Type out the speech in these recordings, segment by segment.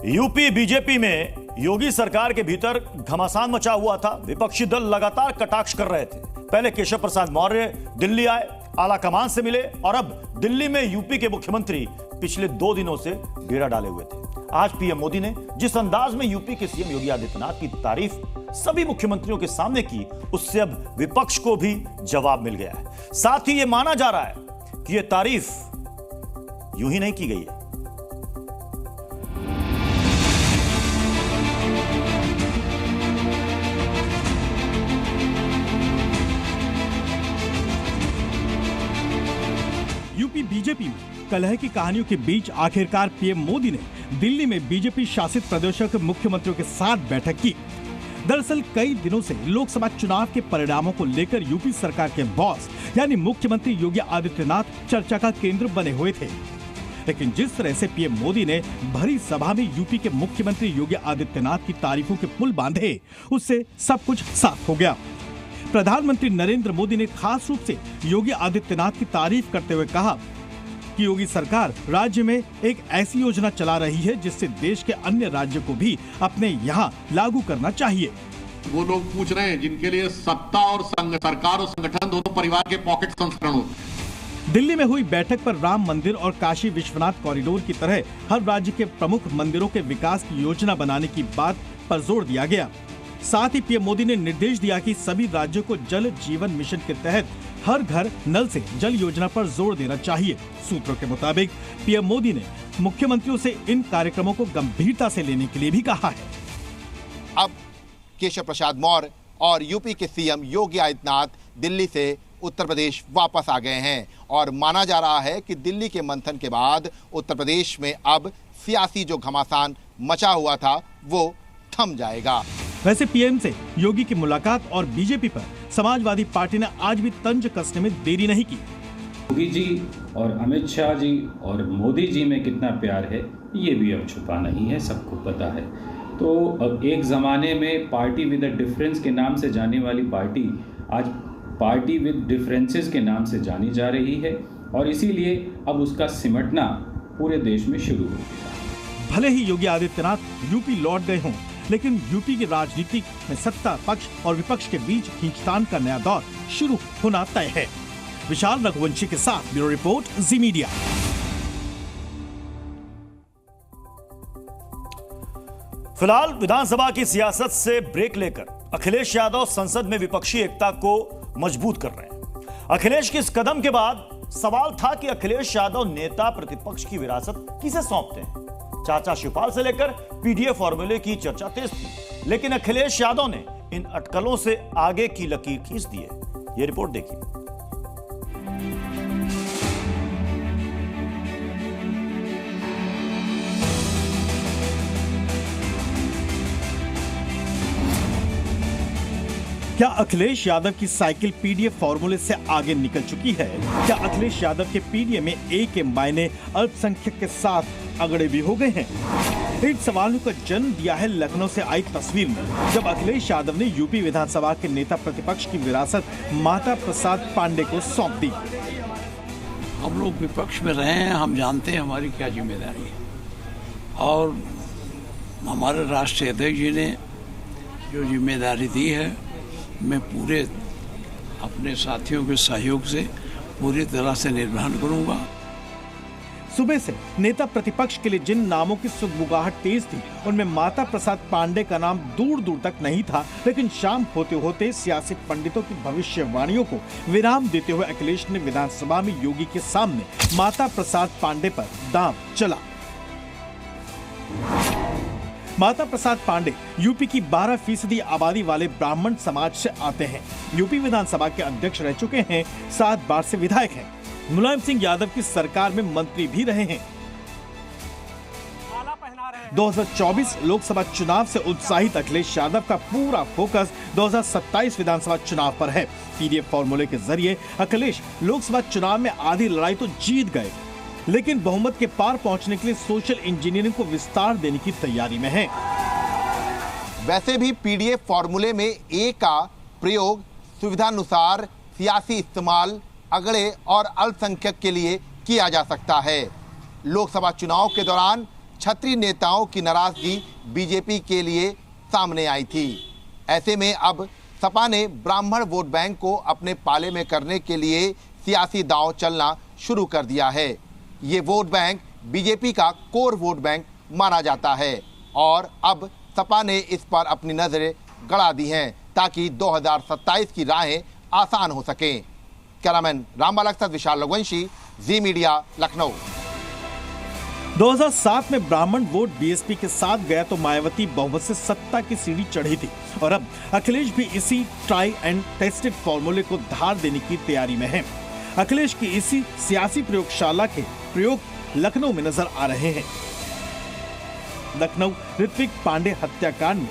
UP BJP में योगी सरकार के भीतर घमासान मचा हुआ था। विपक्षी दल लगातार कटाक्ष कर रहे थे। पहले केशव प्रसाद मौर्य दिल्ली आए, आला कमान से मिले और अब दिल्ली में यूपी के मुख्यमंत्री पिछले 2 दिनों से डेरा डाले हुए थे। आज पीएम मोदी ने जिस अंदाज में यूपी के सीएम योगी आदित्यनाथ की तारीफ सभी मुख्यमंत्रियों के सामने की, उससे अब विपक्ष को भी जवाब मिल गया है। साथ ही यह माना जा रहा है कि यह तारीफ यूं ही नहीं की गई है। यूपी बीजेपी में कलह की कहानियों के बीच आखिरकार पीएम मोदी ने दिल्ली में बीजेपी शासित प्रदेशों के मुख्यमंत्रियों के साथ बैठक की। दरअसल कई दिनों से लोकसभा चुनाव के परिणामों को लेकर यूपी सरकार के बॉस यानी मुख्यमंत्री योगी आदित्यनाथ चर्चा का केंद्र बने हुए थे। लेकिन जिस तरह से पीएम मोदी ने भरी सभा में यूपी के मुख्यमंत्री योगी आदित्यनाथ की तारीफों के पुल बांधे, उससे सब कुछ साफ हो गया। प्रधानमंत्री नरेंद्र मोदी ने खास रूप से योगी आदित्यनाथ की तारीफ करते हुए कहा कि योगी सरकार राज्य में एक ऐसी योजना चला रही है जिससे देश के अन्य राज्यों को भी अपने यहाँ लागू करना चाहिए। वो लोग पूछ रहे हैं जिनके लिए सत्ता और सरकार और संगठन दोनों परिवार के पॉकेट संस्करण होते हैं। दिल्ली में हुई बैठक पर राम मंदिर और काशी विश्वनाथ कॉरिडोर की तरह हर राज्य के प्रमुख मंदिरों के विकास की योजना बनाने की बात पर जोर दिया गया। साथ ही पीएम मोदी ने निर्देश दिया कि सभी राज्यों को जल जीवन मिशन के तहत हर घर नल से जल योजना पर जोर देना चाहिए। सूत्रों के मुताबिक पीएम मोदी ने मुख्यमंत्रियों से इन कार्यक्रमों को गंभीरता से लेने के लिए भी कहा है। अब केशव प्रसाद मौर्य और यूपी के सीएम योगी आदित्यनाथ दिल्ली से उत्तर प्रदेश वापस आ गए हैं और माना जा रहा है कि दिल्ली के मंथन के बाद उत्तर प्रदेश में अब सियासी जो घमासान मचा हुआ था वो थम जाएगा। वैसे पीएम से योगी की मुलाकात और बीजेपी पर समाजवादी पार्टी ने आज भी तंज कसने में देरी नहीं की। योगी जी और अमित शाह जी और मोदी जी में कितना प्यार है ये भी अब छुपा नहीं है, सबको पता है। तो अब एक ज़माने में पार्टी विद अ डिफरेंस के नाम से जाने वाली पार्टी आज पार्टी विद डिफरेंसेस के नाम से जानी जा रही है और इसीलिए अब उसका सिमटना पूरे देश में शुरू हो गया। भले ही योगी आदित्यनाथ यूपी लौट गए हों, लेकिन यूपी की राजनीति में सत्ता पक्ष और विपक्ष के बीच खींचतान का नया दौर शुरू होना तय है। विशाल रघुवंशी के साथ ब्यूरो रिपोर्ट, जी मीडिया। फिलहाल विधानसभा की सियासत से ब्रेक लेकर अखिलेश यादव संसद में विपक्षी एकता को मजबूत कर रहे हैं। अखिलेश के इस कदम के बाद सवाल था कि अखिलेश यादव नेता प्रतिपक्ष की विरासत किसे सौंपते हैं। चाचा शिवपाल से लेकर पीडीएफ फॉर्मूले की चर्चा तेज थी, लेकिन अखिलेश यादव ने इन अटकलों से आगे की लकीर खींच दी है। ये रिपोर्ट देखिए। क्या अखिलेश यादव की साइकिल पीडीएफ फॉर्मूले से आगे निकल चुकी है? क्या अखिलेश यादव के पीडीएफ में ए के मायने अल्पसंख्यक के साथ अगड़े भी हो गए हैं? इन सवालों का जन्म दिया है लखनऊ से आई तस्वीर में, जब अखिलेश यादव ने यूपी विधानसभा के नेता प्रतिपक्ष की विरासत माता प्रसाद पांडे को सौंप दी। हम लोग विपक्ष में रहे हैं, हम जानते हैं हमारी क्या जिम्मेदारी है और हमारे राष्ट्रीय अध्यक्ष जी ने जो जिम्मेदारी दी है मैं पूरे अपने साथियों के सहयोग से पूरी तरह से निर्वहन करूंगा। सुबह से नेता प्रतिपक्ष के लिए जिन नामों की सुगबुगाहट तेज थी, उनमें माता प्रसाद पांडे का नाम दूर दूर तक नहीं था। लेकिन शाम होते होते सियासी पंडितों की भविष्यवाणियों को विराम देते हुए अखिलेश ने विधानसभा में योगी के सामने माता प्रसाद पांडे पर दांव चला। माता प्रसाद पांडे यूपी की 12% आबादी वाले ब्राह्मण समाज से आते हैं। यूपी विधानसभा के अध्यक्ष रह चुके हैं, 7 बार से विधायक हैं। मुलायम सिंह यादव की सरकार में मंत्री भी रहे हैं। 2024 लोकसभा चुनाव से उत्साहित अखिलेश यादव का पूरा फोकस 2027 विधानसभा चुनाव पर है। पीडीएफ फॉर्मूले के जरिए अखिलेश लोकसभा चुनाव में आधी लड़ाई तो जीत गए, लेकिन बहुमत के पार पहुंचने के लिए सोशल इंजीनियरिंग को विस्तार देने की तैयारी में है। वैसे भी पीडीएफ फॉर्मूले में ए का प्रयोग सुविधानुसार सियासी इस्तेमाल अगड़े और अल्पसंख्यक के लिए किया जा सकता है। लोकसभा चुनाव के दौरान क्षत्रिय नेताओं की नाराजगी बीजेपी के लिए सामने आई थी। ऐसे में अब सपा ने ब्राह्मण वोट बैंक को अपने पाले में करने के लिए सियासी दांव चलना शुरू कर दिया है। ये वोट बैंक बीजेपी का कोर वोट बैंक माना जाता है और अब सपा ने इस पर अपनी नजरें गड़ा दी हैं ताकि 2027 की राहें आसान हो सकें। कैमरामैन रामबालक साथ विशाल रघुवंशी, जी मीडिया, लखनऊ। 2007 में ब्राह्मण वोट बीएसपी के साथ गया तो मायावती बहुमत से सत्ता की सीढ़ी चढ़ी थी और अब अखिलेश भी इसी ट्राई एंड टेस्टेड फॉर्मूले को धार देने की तैयारी में है। अखिलेश की इसी सियासी प्रयोगशाला के प्रयोग लखनऊ में नजर आ रहे हैं। लखनऊ ऋत्विक पांडे हत्याकांड में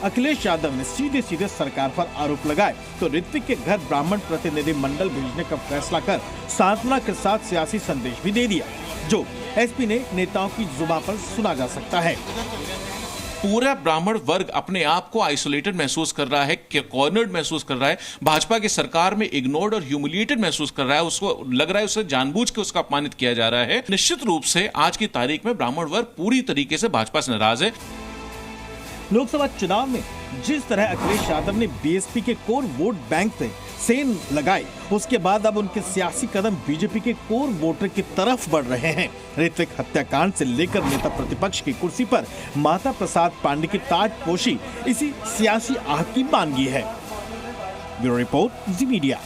अखिलेश यादव ने सीधे सीधे सरकार पर आरोप लगाए तो ऋत्विक के घर ब्राह्मण प्रतिनिधि मंडल भेजने का फैसला कर सांत्वना के साथ सियासी संदेश भी दे दिया, जो एसपी ने नेताओं की जुबान पर सुना जा सकता है। पूरा ब्राह्मण वर्ग अपने आप को आइसोलेटेड महसूस कर रहा है, कॉर्नर्ड महसूस कर रहा है, भाजपा की सरकार में इग्नोर्ड और ह्यूमिलिएटेड महसूस कर रहा है। उसको लग रहा है उसे जानबूझ के उसका अपमानित किया जा रहा है। निश्चित रूप से आज की तारीख में ब्राह्मण वर्ग पूरी तरीके से भाजपा से नाराज है। लोकसभा चुनाव में जिस तरह अखिलेश यादव ने बीएसपी के कोर वोट बैंक से सेन लगाई, उसके बाद अब उनके सियासी कदम बीजेपी के कोर वोटर की तरफ बढ़ रहे हैं। ऋत्विक हत्याकांड से लेकर नेता प्रतिपक्ष की कुर्सी पर माता प्रसाद पांडे की ताजपोशी इसी सियासी आह की मानगी है। ब्यूरो रिपोर्ट, जी मीडिया।